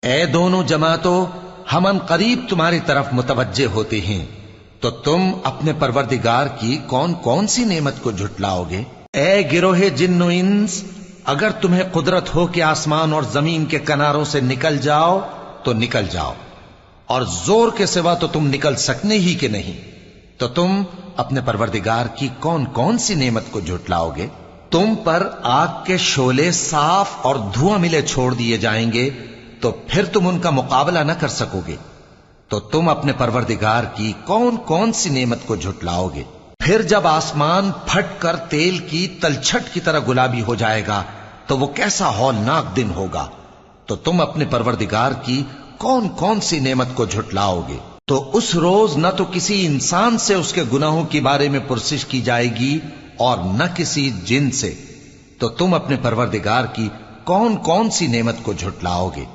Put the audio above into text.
ए दोनों जमातों, हम अन करीब तुम्हारी तरफ मुतवज्जे होते हैं, तो तुम अपने परवरदिगार की कौन कौन सी नेमत को झुटलाओगे? ए गिरोहे जिन्नो इंस, अगर तुम्हें कुदरत हो कि आसमान और जमीन के किनारों से निकल जाओ तो निकल जाओ, और जोर के सिवा तो तुम निकल सकने ही के नहीं, तो तुम अपने परवरदिगार की कौन कौन सी नेमत को झुटलाओगे? तुम पर आग के शोले साफ और धुआं मिले छोड़ दिए जाएंगे, तो फिर तुम उनका मुकाबला न कर सकोगे, तो तुम अपने परवरदिगार की कौन कौन सी नेमत को झुटलाओगे? फिर जब आसमान फट कर तेल की तलछट की तरह गुलाबी हो जाएगा, तो वो कैसा हौलनाक दिन होगा, तो तुम अपने परवरदिगार की कौन कौन सी नेमत को झुटलाओगे? तो उस रोज न तो किसी इंसान से उसके गुनाहों के बारे में पुरसिश की जाएगी और न किसी जिन से, तो तुम अपने परवरदिगार की कौन कौन सी नेमत को झुटलाओगे?